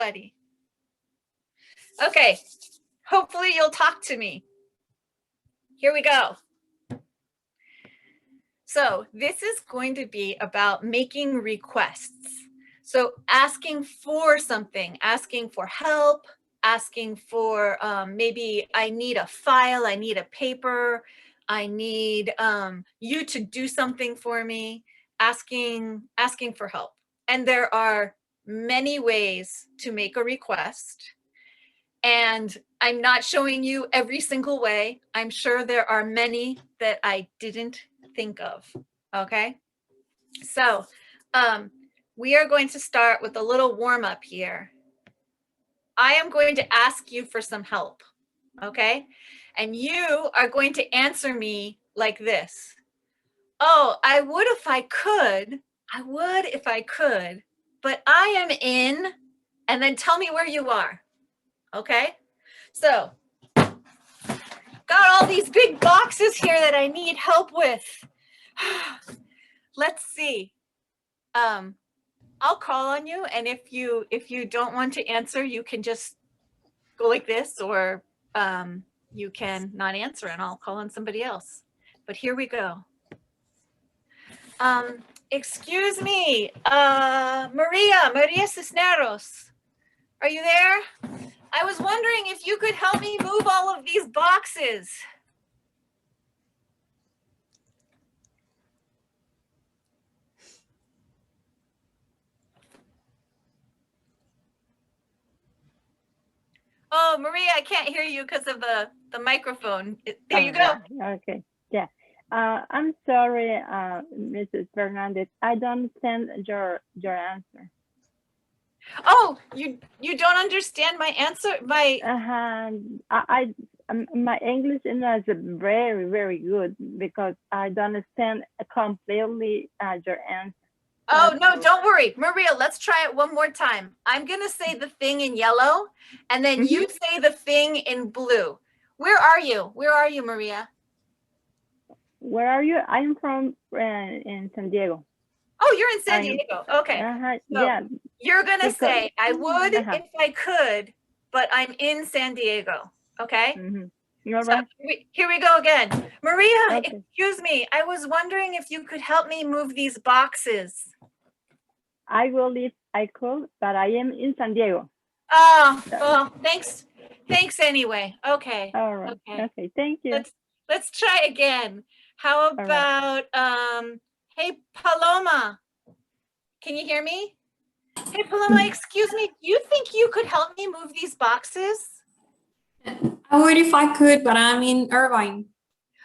Buddy. Okay, hopefully you'll talk to me. Here we go. So this is going to be about making requests. So asking for something, asking for help, asking for maybe I need a file, I need a paper, I need you to do something for me, asking for help. And there are many ways to make a request. And I'm not showing you every single way. I'm sure there are many that I didn't think of. Okay. So we are going to start with a little warm up here. I am going to ask you for some help. Okay. And you are going to answer me like this. Oh, I would if I could. I would if I could, but I am in, and then tell me where you are. Okay. So got all these big boxes here that I need help with. Let's see. I'll call on you, and if you don't want to answer, you can just go like this, or you can not answer and I'll call on somebody else. But here we go. Excuse me, Maria Cisneros. Are you there? I was wondering if you could help me move all of these boxes. Oh, Maria, I can't hear you because of the microphone. There you go. Okay, yeah. I'm sorry, Mrs. Fernandez. I don't understand your answer. Oh, you don't understand my answer? My my English is not very, very good because I don't understand completely your answer. Oh, no, don't worry. Maria, let's try it one more time. I'm going to say the thing in yellow, and then you say the thing in blue. Where are you? Where are you, Maria? Where are you? I'm from in San Diego. Oh, you're in San Diego. Okay. So yeah. You're going to say, I would if I could, but I'm in San Diego. Okay? You're so right. Here we go again. Maria, excuse me. I was wondering if you could help me move these boxes. I will if I could, but I am in San Diego. Oh, well, thanks. Thanks anyway. Okay. All right. Okay. Thank you. Let's try again. How about hey Paloma? Can you hear me? Hey Paloma, excuse me. Do you think you could help me move these boxes? I would if I could, but I'm in Irvine.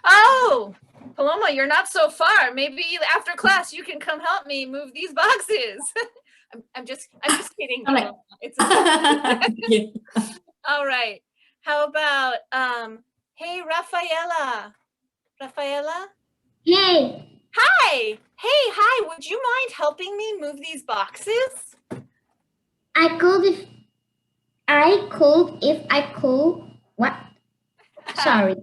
Oh, Paloma, you're not so far. Maybe after class you can come help me move these boxes. I'm just kidding. Paloma. It's okay. All right. How about hey Rafaela? Rafaela? Hey. Hi. Hey, hi. Would you mind helping me move these boxes? I could if I could. What? Sorry.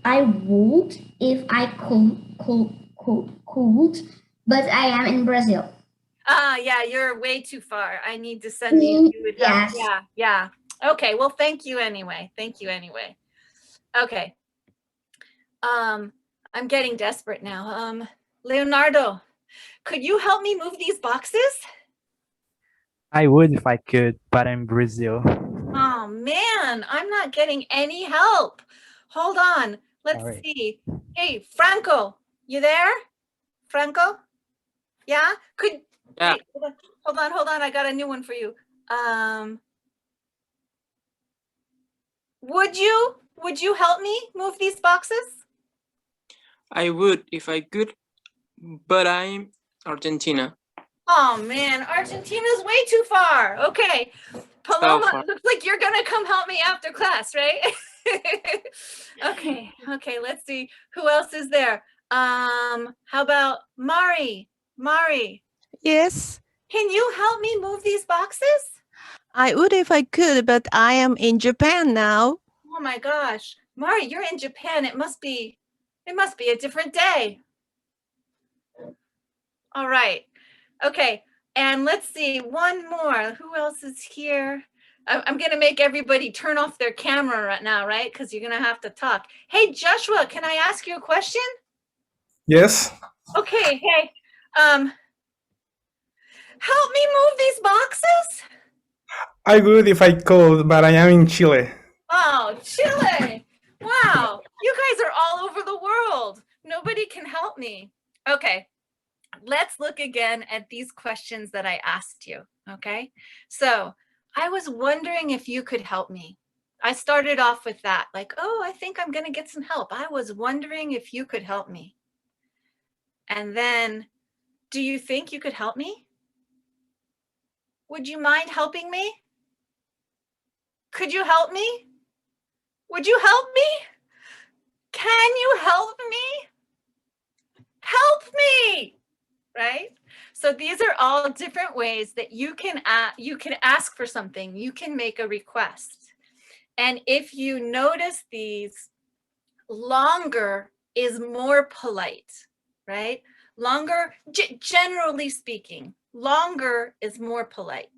I would if I could, but I am in Brazil. Yeah, you're way too far. I need to send you. Yes. Yeah. Okay, well, thank you anyway. Okay. I'm getting desperate now. Leonardo, could you help me move these boxes? I would if I could, but I'm Brazil. Oh man, I'm not getting any help. Hold on. Let's see. Hey, Franco, you there? Franco? Yeah? Yeah. Wait, hold on. I got a new one for you. Would you help me move these boxes? I would if I could, but I'm Argentina. Oh man, Argentina's way too far. Okay. Paloma, looks like you're gonna come help me after class, right? Okay, let's see. Who else is there? How about Mari? Mari. Yes. Can you help me move these boxes? I would if I could, but I am in Japan now. Oh my gosh. Mari, you're in Japan. It must be a different day. All right. Okay. And let's see, one more. Who else is here? I'm going to make everybody turn off their camera right now, right? Because you're going to have to talk. Hey, Joshua, can I ask you a question? Yes, Okay, hey, help me move these boxes. I would if I could, but I am in Chile. Oh, Chile. Wow, you guys are all over the world. Nobody can help me. Okay, let's look again at these questions that I asked you, okay? So I was wondering if you could help me. I started off with that, like, oh, I think I'm gonna get some help. I was wondering if you could help me. And then, do you think you could help me? Would you mind helping me? Could you help me? Would you help me? Can you help me? Help me, right? So these are all different ways that you can ask for something. You can make a request. And if you notice these, longer is more polite, right? Longer, generally speaking, longer is more polite.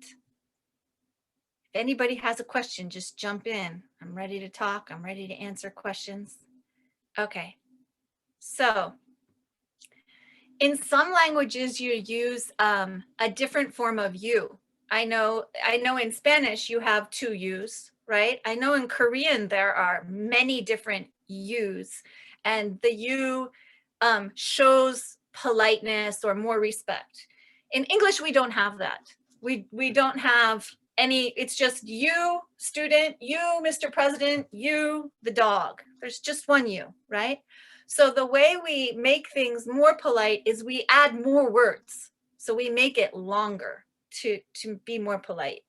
If anybody has a question, just jump in. I'm ready to talk. I'm ready to answer questions. Okay, so in some languages you use a different form of you. I know in Spanish you have two yous, right? I know in Korean there are many different yous, and the you shows politeness or more respect. In English, we don't have that. We don't have any, it's just you, student, you, Mr. President, you, the dog. There's just one you, right? So the way we make things more polite is we add more words. So we make it longer to be more polite.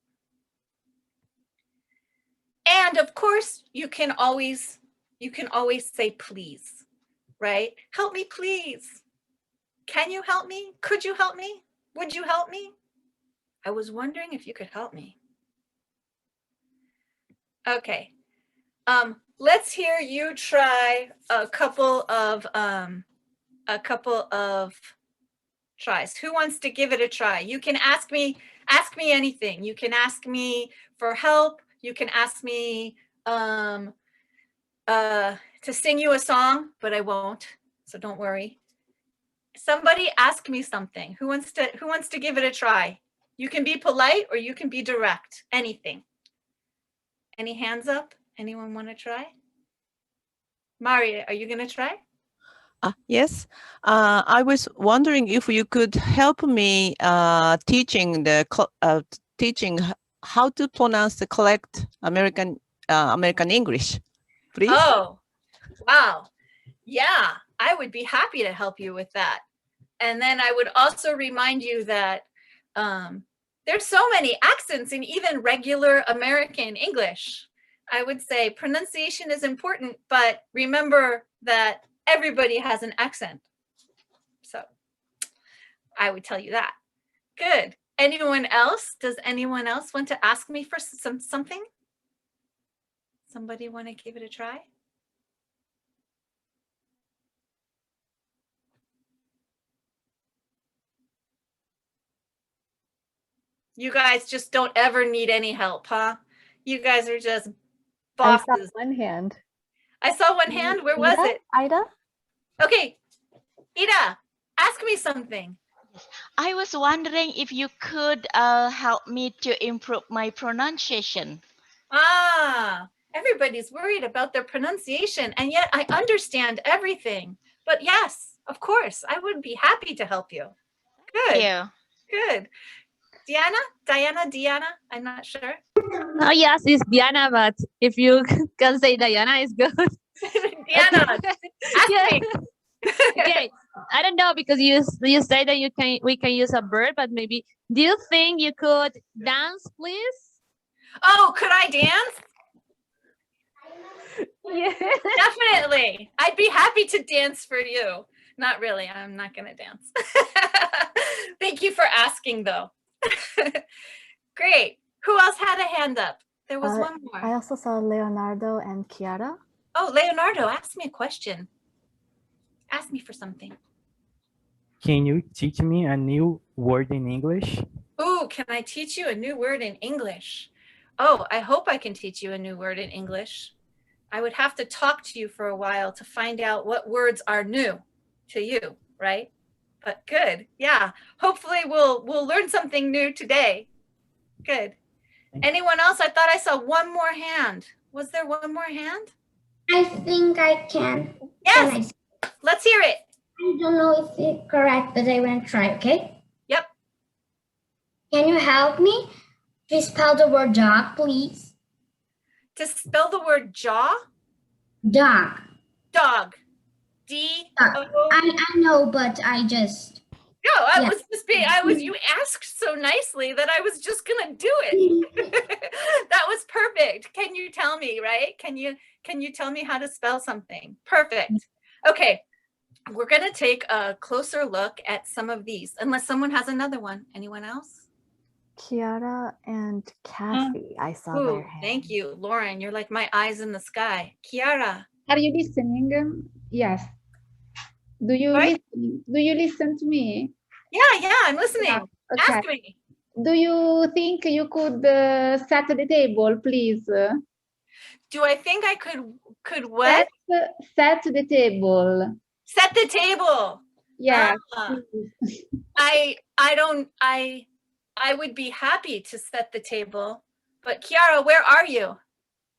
And of course, you can always say please, right? Help me, please. Can you help me? Could you help me? Would you help me? I was wondering if you could help me. Okay. Let's hear you try a couple of tries. Who wants to give it a try? You can ask me anything. You can ask me for help. You can ask me to sing you a song, but I won't. So don't worry. Somebody ask me something. Who wants to give it a try? You can be polite or you can be direct. Anything. Any hands up? Anyone want to try? Maria, are you going to try? Yes. I was wondering if you could help me teaching how to pronounce the correct American English, please. Oh, wow. Yeah, I would be happy to help you with that. And then I would also remind you that there's so many accents in even regular American English. I would say pronunciation is important, but remember that everybody has an accent. So I would tell you that. Good. Anyone else? Does anyone else want to ask me for something? Somebody want to give it a try? You guys just don't ever need any help, huh? You guys are just bosses. I saw one hand. I saw one hand. Where was it? Ida? Okay. Ida, ask me something. I was wondering if you could help me to improve my pronunciation. Ah, everybody's worried about their pronunciation, and yet I understand everything. But yes, of course, I would be happy to help you. Good. Yeah. Good. Diana, I'm not sure. Oh, yes, it's Diana, but if you can say Diana, it's good. Diana, ask me. Okay, I don't know, because you say that we can use a verb, but maybe, do you think you could dance, please? Oh, could I dance? Yeah. Definitely. I'd be happy to dance for you. Not really. I'm not going to dance. Thank you for asking, though. Great. Who else had a hand up? There was one more. I also saw Leonardo and Chiara. Oh, Leonardo, ask me a question. Ask me for something. Can you teach me a new word in English? Ooh, can I teach you a new word in English? Oh, I hope I can teach you a new word in English. I would have to talk to you for a while to find out what words are new to you, right? But good. Yeah. Hopefully we'll learn something new today. Good. Anyone else? I thought I saw one more hand. Was there one more hand? I think I can. Yes. Let's hear it. I don't know if it's correct, but I want to try, okay? Yep. Can you help me to spell the word dog, please? To spell the word jaw? Dog. Dog. D-O. I know, but I just... No, you asked so nicely that I was just gonna do it. That was perfect. Can you tell me, right? Can you tell me how to spell something? Perfect. Okay, we're gonna take a closer look at some of these, unless someone has another one. Anyone else? Kiara and Kathy, I saw Ooh, their hand. thank you, Lauren. You're like my eyes in the sky. Kiara. Are you listening? Yes. Do you listen to me? Yeah, I'm listening. Yeah, okay. Ask me. Do you think you could set the table, please? Do I think I could what? Set the table. Set the table. Yeah. I would be happy to set the table. But Kiara, where are you?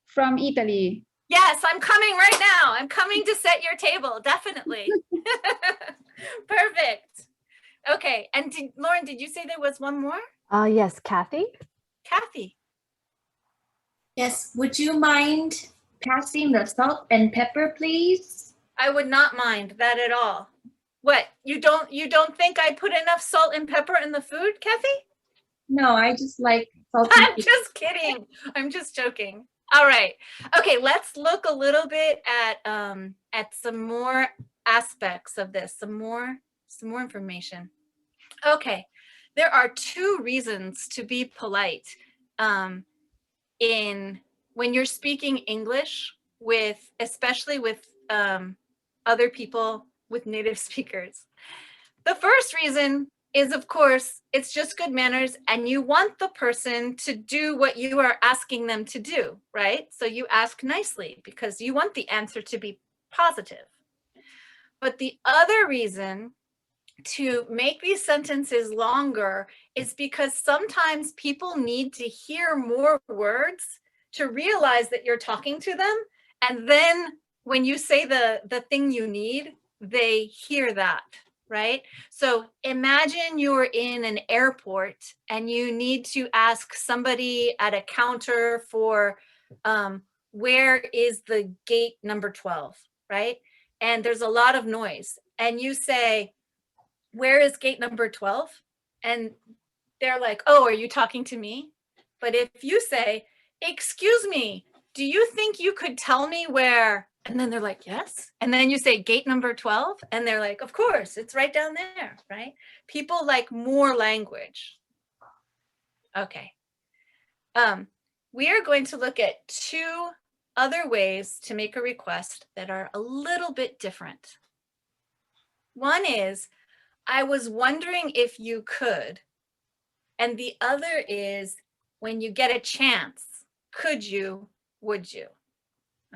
From Italy. Yes, I'm coming right now. I'm coming to set your table, definitely. Perfect. Okay, and Lauren, did you say there was one more? Yes, Kathy. Kathy. Yes, would you mind passing the salt and pepper, please? I would not mind that at all. What, you don't think I put enough salt and pepper in the food, Kathy? No, I just like salt. I'm just kidding. I'm just joking. All right. Okay, let's look a little bit at some more aspects of this, some more information. Okay, there are 2 reasons to be polite when you're speaking English especially with other people, with native speakers. The first reason is, of course, it's just good manners and you want the person to do what you are asking them to do, right? So you ask nicely because you want the answer to be positive. But the other reason to make these sentences longer is because sometimes people need to hear more words to realize that you're talking to them. And then when you say the thing you need, they hear that, right? So imagine you're in an airport and you need to ask somebody at a counter for where is the gate number 12, right? And there's a lot of noise. And you say, where is gate number 12? And they're like, oh, are you talking to me? But if you say, excuse me, do you think you could tell me where? And then they're like, yes. And then you say gate number 12. And they're like, of course, it's right down there, right? People like more language. Okay. We are going to look at 2 other ways to make a request that are a little bit different. One is, I was wondering if you could. And the other is, when you get a chance, could you, would you?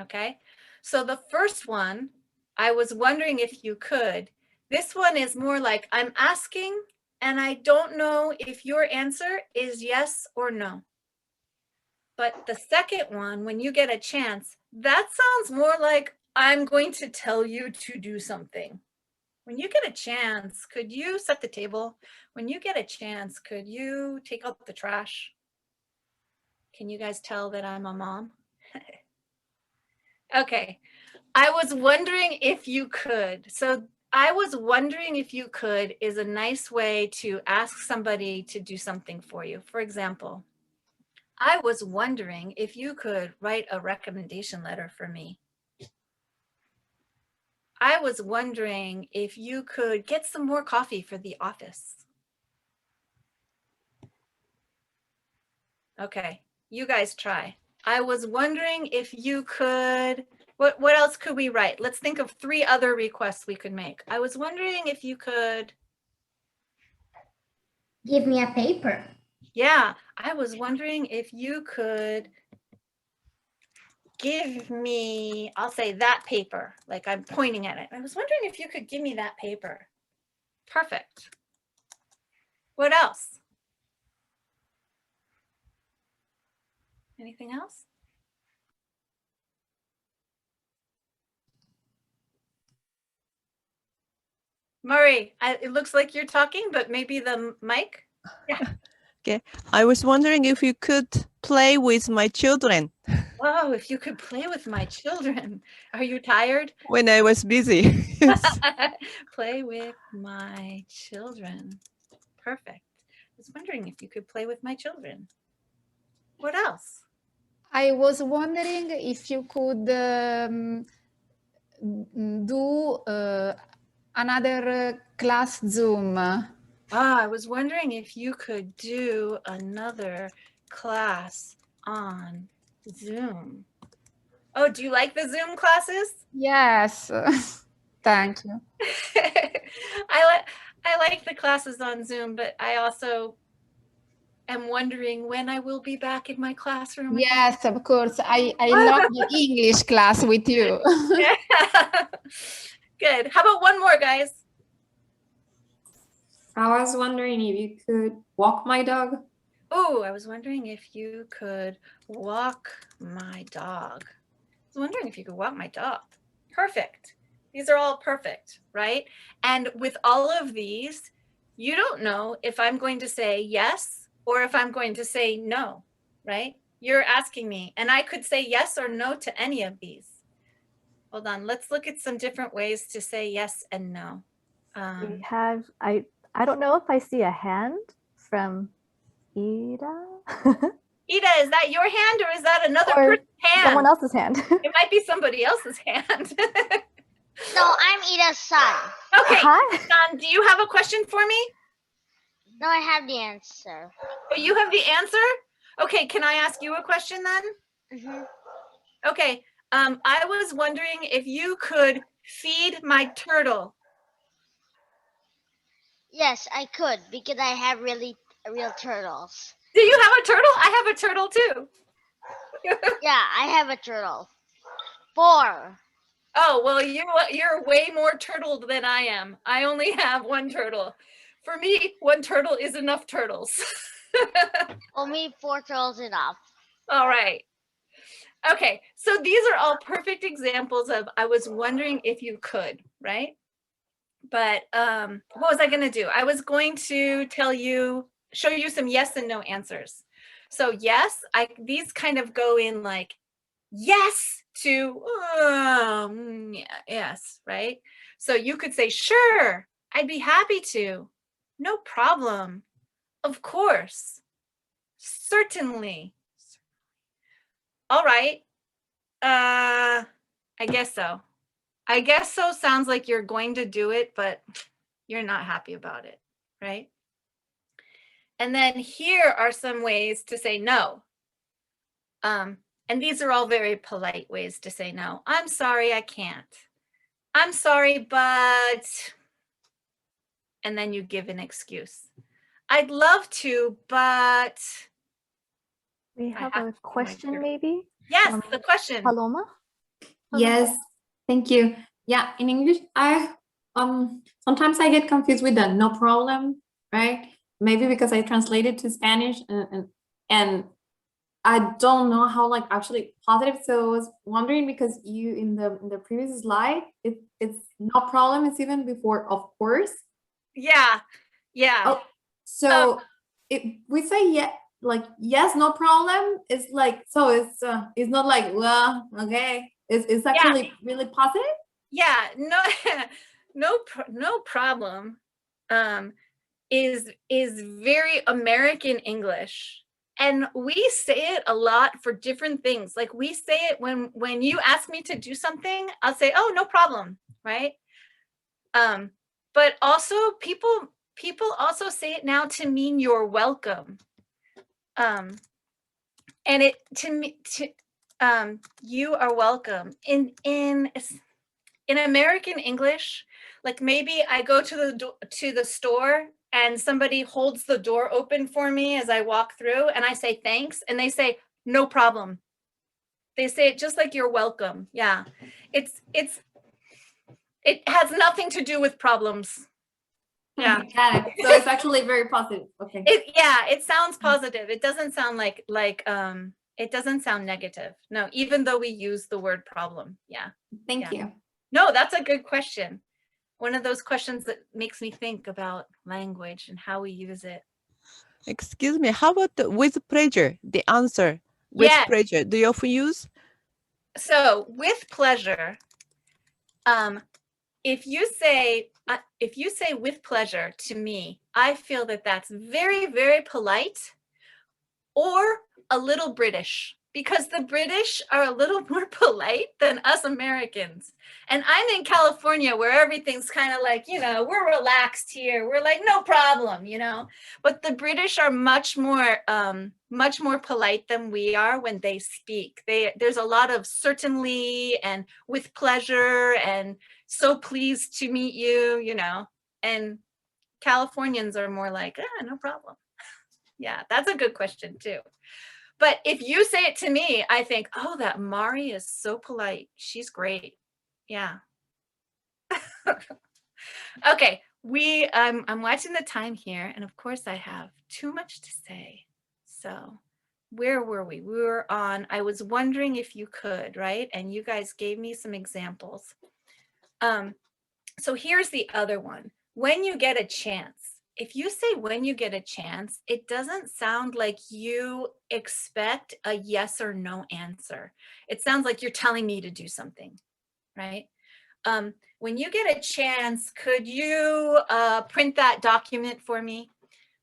Okay, so the first one, I was wondering if you could. This one is more like, I'm asking and I don't know if your answer is yes or no. But the second one, when you get a chance, that sounds more like, I'm going to tell you to do something. When you get a chance, could you set the table? When you get a chance, could you take out the trash? Can you guys tell that I'm a mom? Okay, I was wondering if you could. So I was wondering if you could is a nice way to ask somebody to do something for you. For example, I was wondering if you could write a recommendation letter for me. I was wondering if you could get some more coffee for the office. Okay, you guys try. I was wondering if you could, what else could we write? Let's think of 3 other requests we could make. I was wondering if you could give me a paper. Yeah, I was wondering if you could give me, I'll say that paper, like I'm pointing at it. I was wondering if you could give me that paper. Perfect. What else? Anything else? Murray, it looks like you're talking, but maybe the mic? Yeah. Okay. I was wondering if you could play with my children Whoa, if you could play with my children. Are you tired? when I was busy. Yes. Play with my children. Perfect. I was wondering if you could play with my children. What else? I was wondering if you could do another class Zoom. I was wondering if you could do another class on Zoom. Oh, do you like the Zoom classes? Yes, thank you. I like the classes on Zoom, but I also am wondering when I will be back in my classroom. Yes, of course. I love the English class with you. Yeah. Good. How about one more, guys? I was wondering if you could walk my dog. Oh, I was wondering if you could walk my dog. I was wondering if you could walk my dog. Perfect. These are all perfect, right? And with all of these, you don't know if I'm going to say yes or if I'm going to say no, right? You're asking me, and I could say yes or no to any of these. Hold on, let's look at some different ways to say yes and no. We have, I don't know if I see a hand from Ida. Ida, is that your hand or is that another Or person's hand? someone else's hand. It might be somebody else's hand. No, I'm Ida's son. Okay, Hi. Don, do you have a question for me? No, I have the answer. Oh, you have the answer? Okay, can I ask you a question then? Mm-hmm. Okay, I was wondering if you could feed my turtle. Yes, I could because I have real turtles. Do you have a turtle? I have a turtle too. Yeah, I have a turtle. 4. Oh, well, you're way more turtled than I am. I only have one turtle. For me, one turtle is enough turtles. For me, 4 turtles enough. All right. Okay, so these are all perfect examples of I was wondering if you could, right? But what was I going to do? I was going to show you some yes and no answers. So yes, these kind of go in like yes to yes, right? So you could say, sure, I'd be happy to. No problem. Of course. Certainly. All right. I guess so. I guess so sounds like you're going to do it, but you're not happy about it, right? And then here are some ways to say no. And these are all very polite ways to say no. I'm sorry, I can't. I'm sorry, but, and then you give an excuse. I'd love to, but. We have a question maybe? Yes, the question. Paloma? Yes, thank you. Yeah, in English, I sometimes I get confused with the no problem, right? Maybe because I translated to Spanish and I don't know how like actually positive. So I was wondering because you in the previous slide, it's no problem. It's even before of course. Yeah, yeah. Oh, so if we say yeah, like yes, no problem. It's like so it's not like well okay. It's actually really positive. Yeah, no, no problem. Is very American English, and we say it a lot for different things. Like we say it when you ask me to do something, I'll say, "Oh, no problem," right? But also people also say it now to mean you're welcome. And it you are welcome in American English. Like maybe I go to the store and somebody holds the door open for me as I walk through, and I say thanks, and they say no problem. They say it just like you're welcome. Yeah, it has nothing to do with problems. Yeah. Got it. So it's actually very positive. Okay. It sounds positive. It doesn't sound like it doesn't sound negative. No, even though we use the word problem. Yeah. Thank you. No, that's a good question. One of those questions that makes me think about language and how we use it. Excuse me, how about with pleasure? The answer with pleasure. Do you often use? So with pleasure, if you say with pleasure to me, I feel that that's very, very polite or a little British, because the British are a little more polite than us Americans. And I'm in California where everything's kind of like, we're relaxed here. We're like, no problem, but the British are much more polite than we are when they speak. There's a lot of certainly and with pleasure and so pleased to meet you, and Californians are more like, no problem. Yeah, that's a good question too. But if you say it to me, I think, oh, that Mari is so polite. She's great. Yeah. Okay, I'm watching the time here, and of course I have too much to say. So where were we? We were on, I was wondering if you could, right? And you guys gave me some examples. So here's the other one. When you get a chance. If you say when you get a chance, it doesn't sound like you expect a yes or no answer. It sounds like you're telling me to do something, right? When you get a chance, could you print that document for me?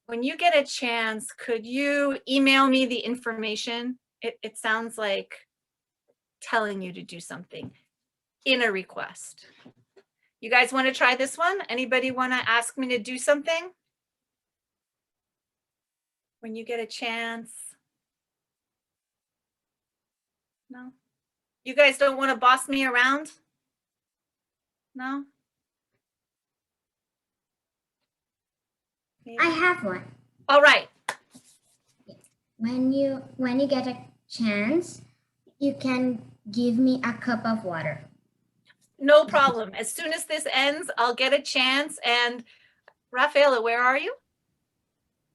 When you get a chance, could you email me the information? It sounds like telling you to do something in a request. You guys want to try this one? Anybody want to ask me to do something? When you get a chance. No? You guys don't want to boss me around? No? I have one. All right. When you get a chance, you can give me a cup of water. No problem. As soon as this ends, I'll get a chance. And Rafaela, where are you?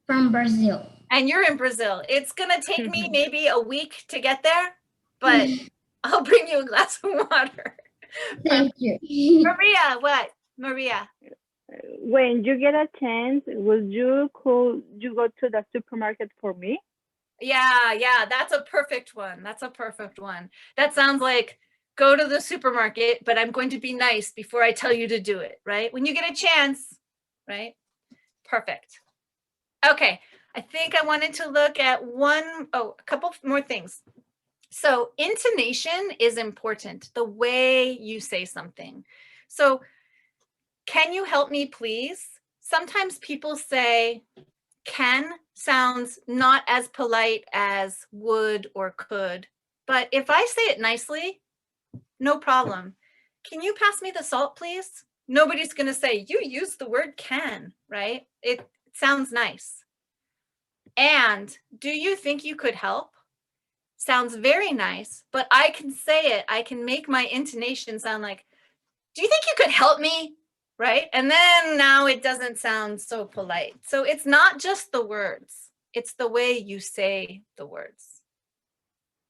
From Brazil. And you're in Brazil. It's going to take me maybe a week to get there, but I'll bring you a glass of water. Thank you. Maria, what? Maria. When you get a chance, could you go to the supermarket for me? Yeah, that's a perfect one. That's a perfect one. That sounds like go to the supermarket, but I'm going to be nice before I tell you to do it, right? When you get a chance, right? Perfect. Okay, I think I wanted to look at a couple more things. So intonation is important, the way you say something. So can you help me, please? Sometimes people say can sounds not as polite as would or could, but if I say it nicely, no problem. Can you pass me the salt, please? Nobody's going to say, you use the word can, right? It sounds nice. And do you think you could help? Sounds very nice, but I can say it. I can make my intonation sound like, do you think you could help me? Right? And then now it doesn't sound so polite. So it's not just the words. It's the way you say the words.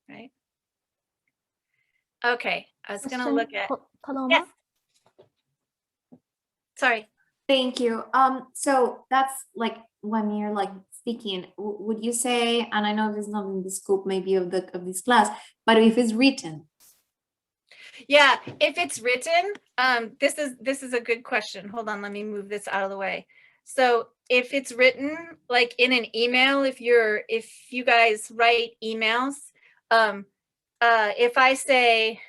Right? Okay, I was going to look at... Yes. Sorry. Thank you. So that's like when you're like speaking, would you say, and I know this is not in the scope maybe of this class, but if it's written? Yeah, if it's written, this is a good question. Hold on, let me move this out of the way. So if it's written like in an email, if you guys write emails, if I say,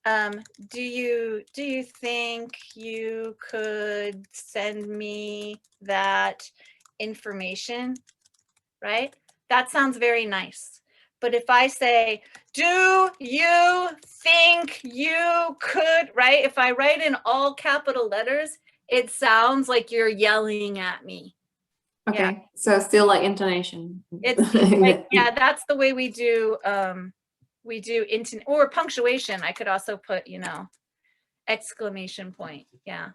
do you think you could send me that information, right? That sounds very nice. But if I say, do you think you could, right? If I write in all capital letters, it sounds like you're yelling at me, Okay, so still like intonation. It's like, yeah, that's the way we do or punctuation. I could also put, you know, exclamation point. Yeah.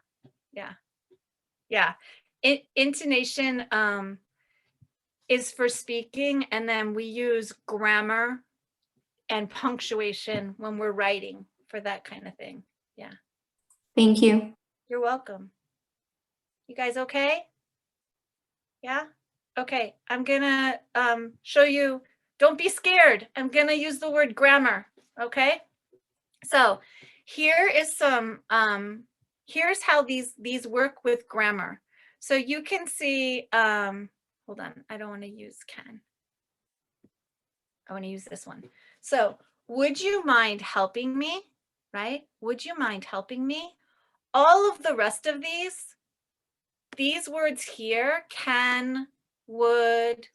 Intonation is for speaking, and then we use grammar and punctuation when we're writing for that kind of thing. Yeah. Thank you. You're welcome. You guys okay? Yeah? Okay, I'm gonna show you, don't be scared. I'm gonna use the word grammar, okay? So here is some, here's how these work with grammar. So you can see, hold on, I don't wanna use can. I wanna use this one. So would you mind helping me, right? Would you mind helping me? All of the rest of these words here, can, would,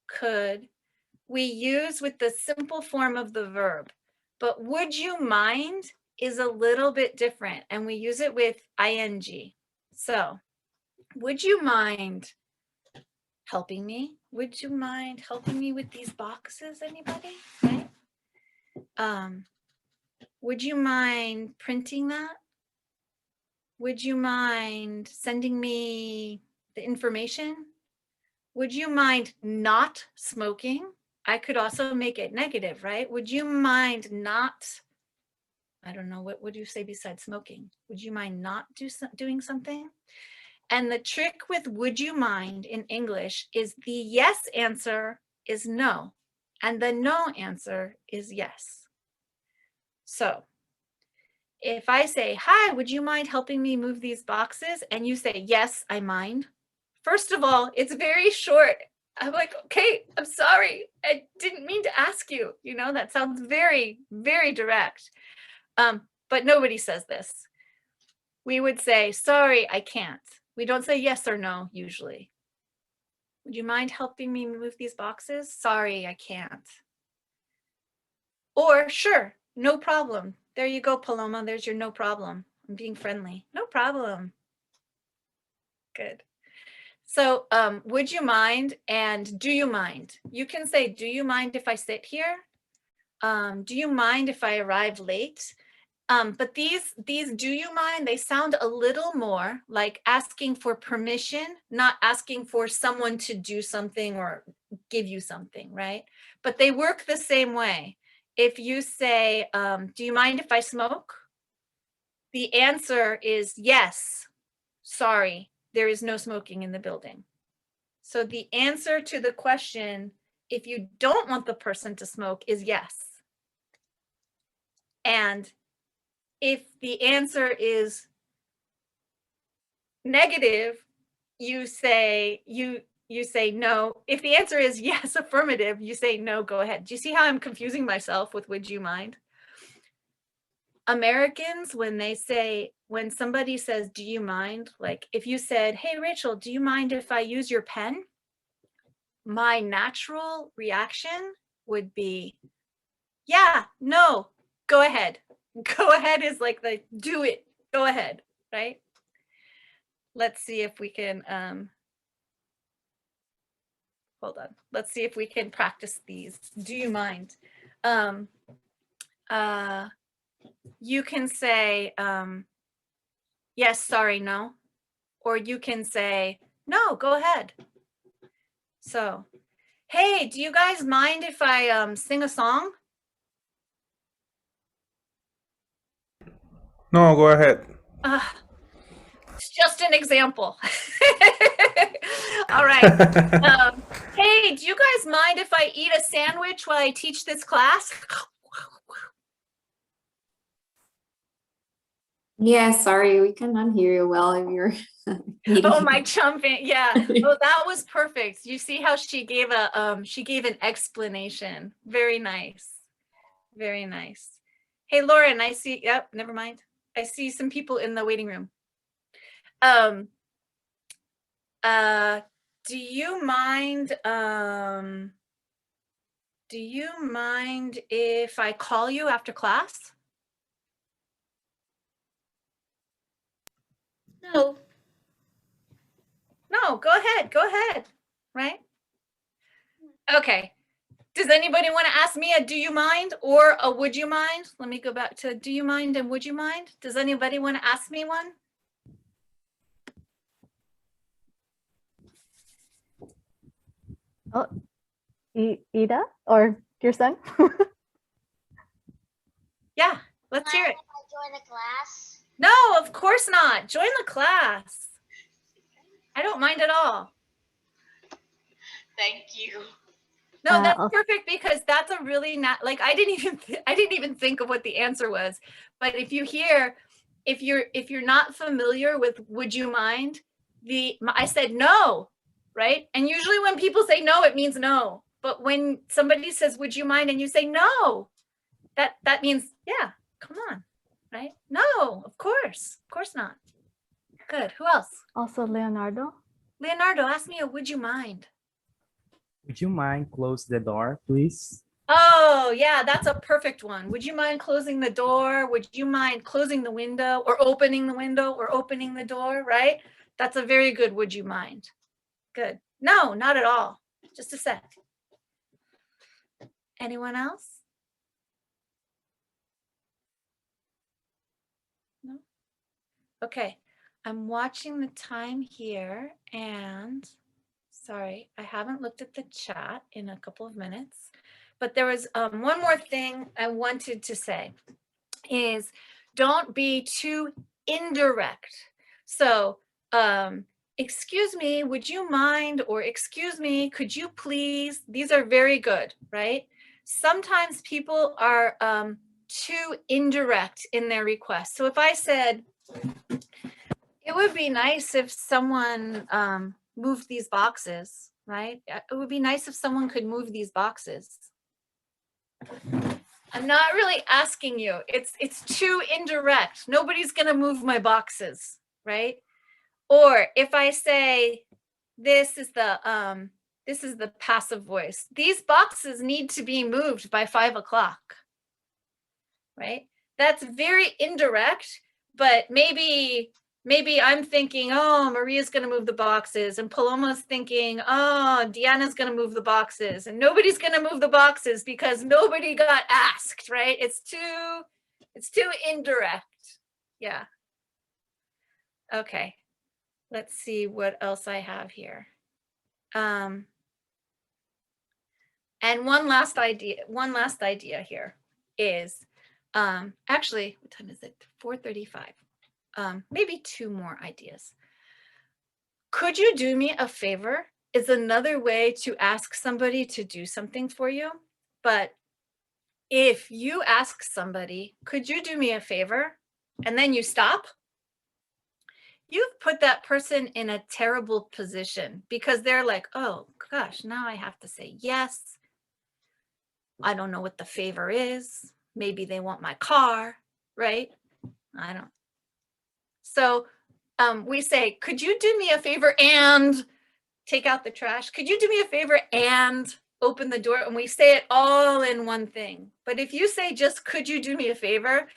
could, we use with the simple form of the verb. But would you mind is a little bit different, and we use it with ing. So, would you mind helping me? Would you mind helping me with these boxes, anybody? Right? Would you mind printing that? Would you mind sending me the information? Would you mind not smoking? I could also make it negative, right? Would you mind not, I don't know, what would you say besides smoking? Would you mind not doing something? And the trick with would you mind in English is the yes answer is no, and the no answer is yes. So if I say, hi, would you mind helping me move these boxes? And you say, yes, I mind. First of all, it's very short. I'm like, okay, I'm sorry. I didn't mean to ask you. You know, that sounds very, very direct. But nobody says this. We would say, sorry, I can't. We don't say yes or no usually. Would you mind helping me move these boxes? Sorry, I can't. Or sure, no problem. There you go, Paloma. There's your no problem. I'm being friendly. No problem. Good. So would you mind and do you mind? You can say, do you mind if I sit here? Do you mind if I arrive late? But these do you mind, they sound a little more like asking for permission, not asking for someone to do something or give you something, right? But they work the same way. If you say, do you mind if I smoke? The answer is yes, sorry, there is no smoking in the building. So the answer to the question, if you don't want the person to smoke, is yes. And if the answer is negative, you say no. If the answer is yes, affirmative, you say no, go ahead. Do you see how I'm confusing myself with would you mind? Americans, when somebody says, do you mind? Like if you said, hey, Rachel, do you mind if I use your pen? My natural reaction would be, yeah, no, go ahead. Go ahead is like the do it, go ahead, right? Let's see if we can, hold on. Let's see if we can practice these. Do you mind? You can say, yes, sorry, no. Or you can say, no, go ahead. So, hey, do you guys mind if I sing a song? No, go ahead. It's just an example. All right. Hey, do you guys mind if I eat a sandwich while I teach this class? Yeah, sorry, we cannot hear you well if you're eating. Oh, my jumping. Yeah. Oh, that was perfect. You see how she gave an explanation. Very nice. Very nice. Hey, Lauren, I see. Yep, never mind. I see some people in the waiting room. Do you mind if I call you after class? No. No, go ahead. Go ahead. right? Okay. Does anybody want to ask me a do you mind or a would you mind? Let me go back to do you mind and would you mind? Does anybody want to ask me one? Oh, Ida or your son? Yeah, let's hear it. Join the class. No, of course not. Join the class. I don't mind at all. Thank you. No, that's perfect because that's a really not like I didn't even think of what the answer was. But if you're not familiar with would you mind, I said no, right? And usually when people say no, it means no. But when somebody says would you mind and you say no, that means yeah, come on, right? No, of course not. Good. Who else? Also Leonardo. Leonardo, ask me a would you mind? Would you mind close the door, please? Oh, yeah, that's a perfect one. Would you mind closing the door? Would you mind closing the window or opening the window or opening the door, right? That's a very good would you mind. Good. No, not at all. Just a sec. Anyone else? No? Okay. I'm watching the time here and sorry, I haven't looked at the chat in a couple of minutes, but there was one more thing I wanted to say is don't be too indirect. So, excuse me, would you mind, or excuse me, could you please? These are very good, right? Sometimes people are too indirect in their requests. So if I said, it would be nice if someone moved these boxes, right? It would be nice if someone could move these boxes. I'm not really asking you. It's too indirect. Nobody's gonna move my boxes, right? Or if I say, this is the passive voice. These boxes need to be moved by 5 o'clock, right? That's very indirect, but maybe I'm thinking, oh, Maria's going to move the boxes, and Paloma's thinking, oh, Deanna's going to move the boxes, and nobody's going to move the boxes because nobody got asked, right? It's too indirect. Yeah. Okay. Let's see what else I have here. And one last idea here is, actually, what time is it? 4:35. Maybe two more ideas. Could you do me a favor is another way to ask somebody to do something for you. But if you ask somebody, could you do me a favor? And then you stop, you've put that person in a terrible position because they're like, oh gosh, now I have to say yes. I don't know what the favor is. Maybe they want my car, right? I don't. So we say, could you do me a favor and take out the trash? Could you do me a favor and open the door? And we say it all in one thing. But if you say just, could you do me a favor?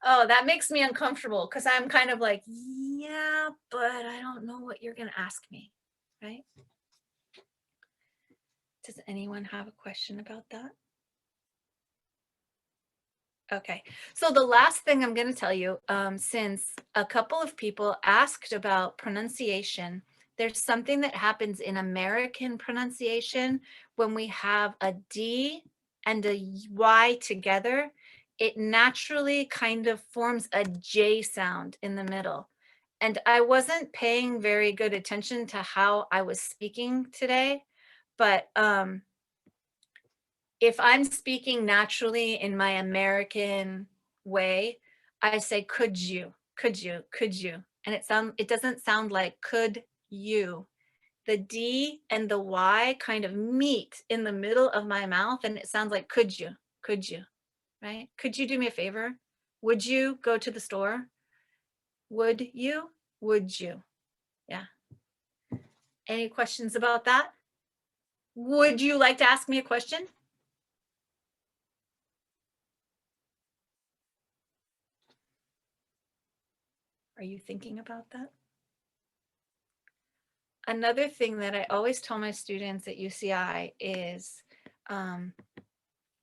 Oh, that makes me uncomfortable because I'm kind of like, yeah, but I don't know what you're going to ask me, right? Does anyone have a question about that? Okay, so the last thing I'm going to tell you, since a couple of people asked about pronunciation, there's something that happens in American pronunciation when we have a D and a Y together. It naturally kind of forms a J sound in the middle. And I wasn't paying very good attention to how I was speaking today, but if I'm speaking naturally in my American way, I say, could you, could you, could you? And it doesn't sound like could you. The D and the Y kind of meet in the middle of my mouth and it sounds like could you, right? Could you do me a favor? Would you go to the store? Would you? Would you? Yeah. Any questions about that? Would you like to ask me a question? Are you thinking about that? another thing that I always tell my students at UCI is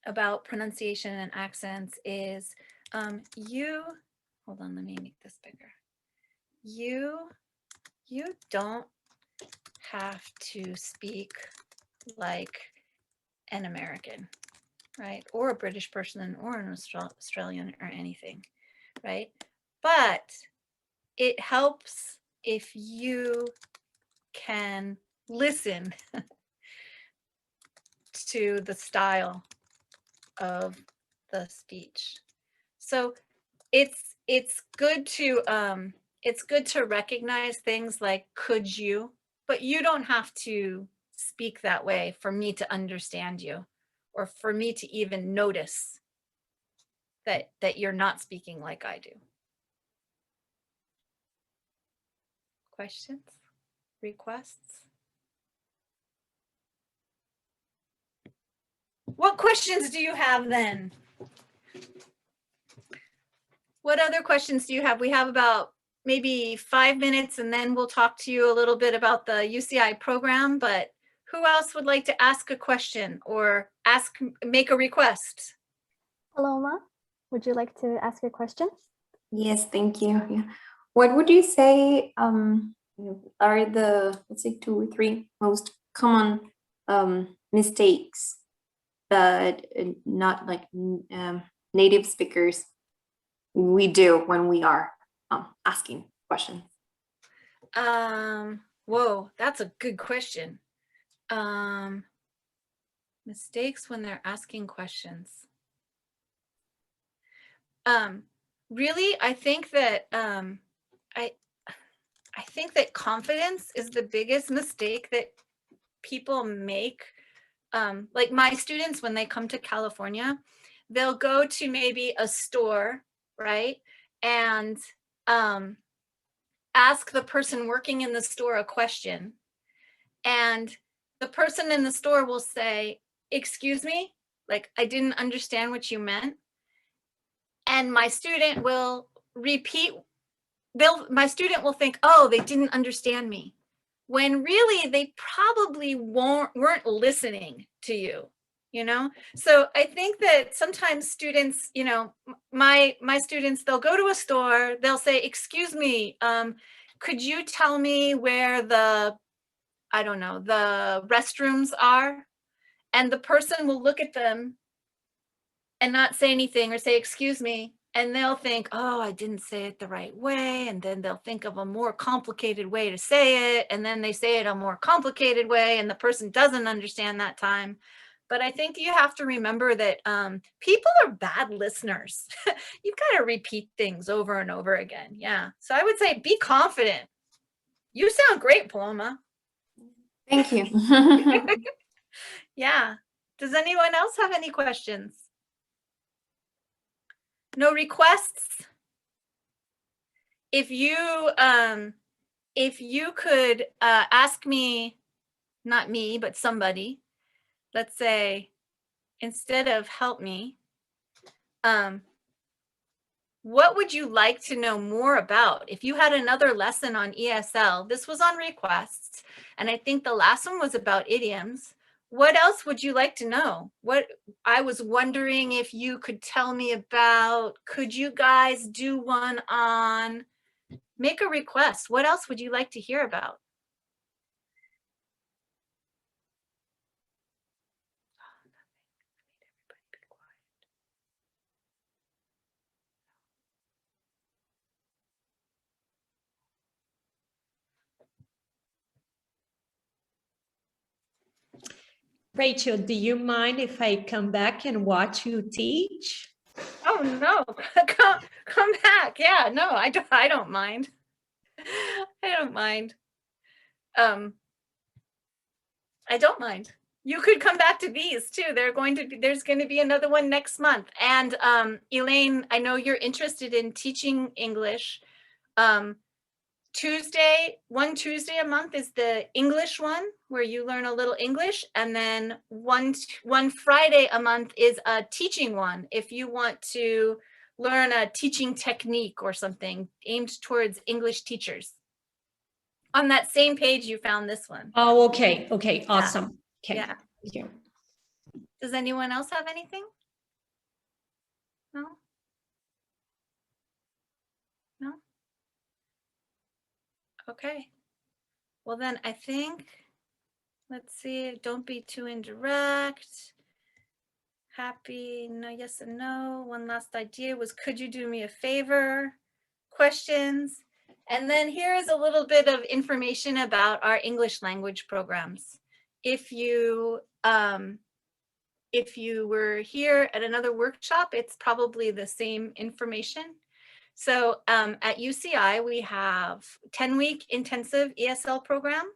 about pronunciation and accents is hold on, let me make this bigger. You don't have to speak like an American, right? Or a British person or an Australian or anything, right? But it helps if you can listen to the style of the speech. So it's good to recognize things like could you, but you don't have to speak that way for me to understand you or for me to even notice that you're not speaking like I do. Questions? Requests? What questions do you have then? What other questions do you have? We have about maybe 5 minutes and then we'll talk to you a little bit about the UCI program, but who else would like to ask a question or make a request? Paloma, would you like to ask a question? Yes, thank you. Yeah. What would you say are the, let's say, 2 or 3 most common mistakes that not like native speakers we do when we are asking questions? Whoa, that's a good question. Mistakes when they're asking questions. Really, I think that I think that confidence is the biggest mistake that people make. Like my students, when they come to California, they'll go to maybe a store, right? And ask the person working in the store a question. And the person in the store will say, excuse me, like, I didn't understand what you meant. And my student will repeat, my student will think, oh, they didn't understand me. When really they probably weren't listening to you, you know? So I think that sometimes students, you know, my students, they'll go to a store, they'll say, excuse me, could you tell me where the, I don't know, the restrooms are? And the person will look at them and not say anything or say, excuse me. And they'll think, oh, I didn't say it the right way. And then they'll think of a more complicated way to say it. And then they say it a more complicated way and the person doesn't understand that time. But I think you have to remember that people are bad listeners. You've got to repeat things over and over again. Yeah. So I would say be confident. You sound great, Paloma. Thank you. Yeah. Does anyone else have any questions? No requests? If you could ask me, not me, but somebody, let's say, instead of help me, what would you like to know more about? If you had another lesson on ESL, this was on requests, and I think the last one was about idioms. What else would you like to know? What I was wondering if you could tell me about, could you guys do one on, make a request. What else would you like to hear about? Rachel, do you mind if I come back and watch you teach? Oh no, come back. Yeah, no, I don't mind. I don't mind. I don't mind. You could come back to these too. There's going to be another one next month. And Elaine, I know you're interested in teaching English. One Tuesday a month is the English one where you learn a little English, and then one Friday a month is a teaching one if you want to learn a teaching technique or something aimed towards English teachers. On that same page, you found this one. Oh, okay. Okay. Awesome. Okay. Yeah. Thank you. Does anyone else have anything? No? No? Okay. Well, then I think, let's see, don't be too indirect. Happy, no, yes and no. One last idea was, could you do me a favor? Questions. And then here is a little bit of information about our English language programs. If you were here at another workshop, it's probably the same information. So at UCI, we have 10-week intensive ESL program,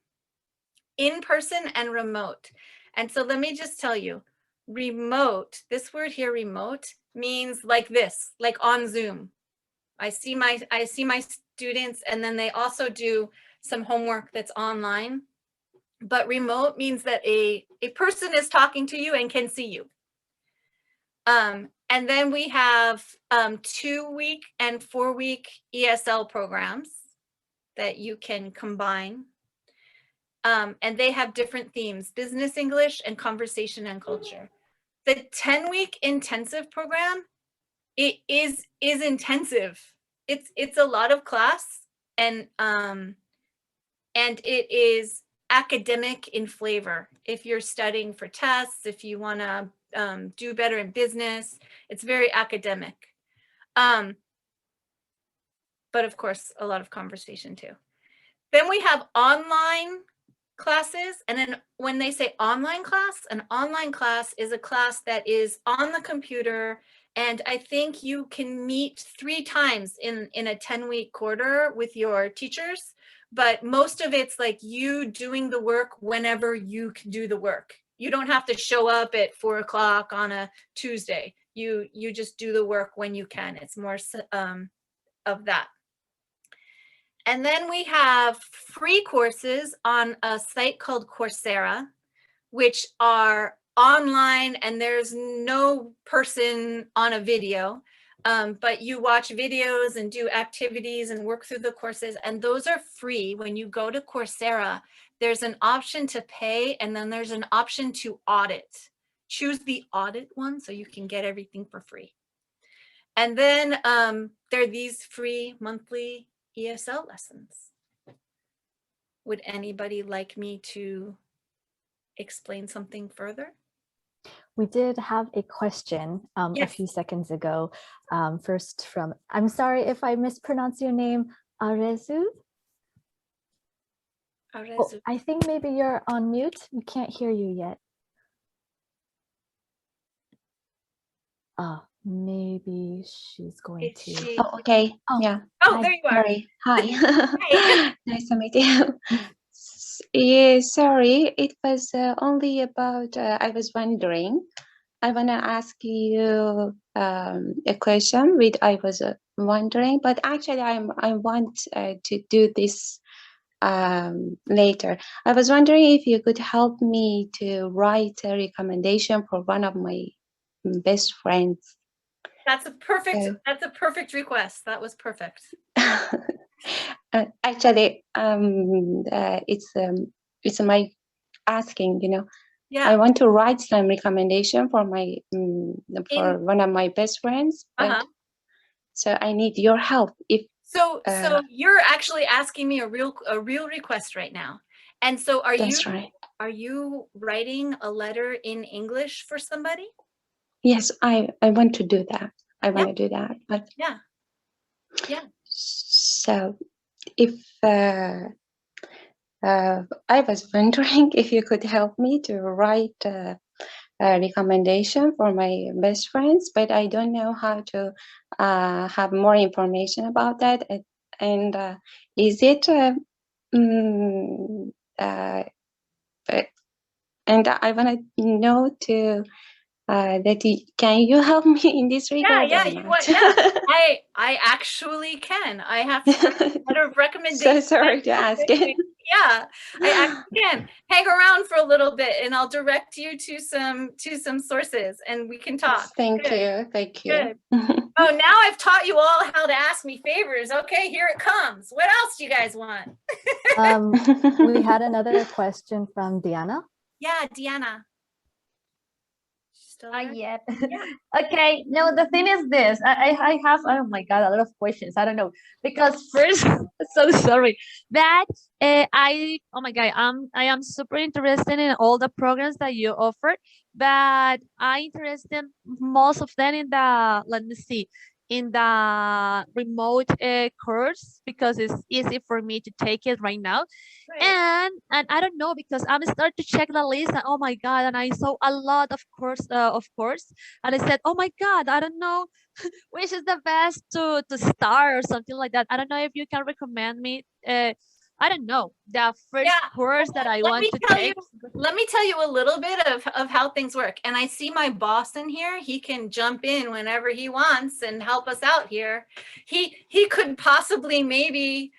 in person and remote. And so let me just tell you, remote, this word here, remote, means like this, like on Zoom. I see my students, and then they also do some homework that's online. But remote means that a person is talking to you and can see you. And then we have 2-week and 4-week ESL programs that you can combine. And they have different themes: business English and conversation and culture. The 10-week intensive program, it is intensive. It's a lot of class, and it is academic in flavor. If you're studying for tests, if you want to do better in business, it's very academic. But of course, a lot of conversation too. Then we have online classes. And then when they say online class, an online class is a class that is on the computer. And I think you can meet 3 times in a 10-week quarter with your teachers. But most of it's like you doing the work whenever you can do the work. You don't have to show up at 4 o'clock on a Tuesday. You just do the work when you can. It's more of that. And then we have free courses on a site called Coursera, which are online, and there's no person on a video, but you watch videos and do activities and work through the courses, and those are free. When you go to Coursera, there's an option to pay, and then there's an option to audit. Choose the audit one so you can get everything for free. And then there are these free monthly ESL lessons. Would anybody like me to explain something further? We did have a question a few seconds ago. First from, I'm sorry if I mispronounce your name, Arezu? Arezu. Oh, I think maybe you're on mute. We can't hear you yet. Maybe she's going to. Oh, okay. Oh. Yeah. Oh, Hi. there you are. Sorry. Hi. Hi. Nice to meet you. Yeah, sorry. It was only about, I was wondering, I want to ask you a question which I was wondering, but actually I want to do this later. I was wondering if you could help me to write a recommendation for one of my best friends. That's a perfect request. That was perfect. Actually, it's my asking, you know. Yeah. I want to write some recommendation for my for one of my best friends, but so I need your help. If so you're actually asking me a real request right now. And so are you writing a letter in English for somebody? Yes, I want to do that. I want to do that, but yeah. So if I was wondering if you could help me to write a recommendation for my best friends, but I don't know how to have more information about that. And is it and I want to know to can you help me in this regard? I actually can. I have to write a letter of recommendation. So sorry to ask it. Yeah, I actually can. Hang around for a little bit and I'll direct you to some sources and we can talk. Thank you. Good. Oh, now I've taught you all how to ask me favors. Okay, here it comes. What else do you guys want? We had another question from Diana. Yeah, Deanna. Yeah. Okay. No, the thing is this. I have, oh my God, a lot of questions. I don't know. Because first, so sorry. That oh my God, I am super interested in all the programs that you offer, but I interested most of them in the, let me see, in the remote course because it's easy for me to take it right now. And I don't know because I'm starting to check the list and oh my God, and I saw a lot of course and I said, oh my God, I don't know which is the best to start or something like that. I don't know if you can recommend me I don't know, the first course that I want to take. Let me tell you a little bit of how things work. And I see my boss in here. He can jump in whenever he wants and help us out here. He could possibly maybe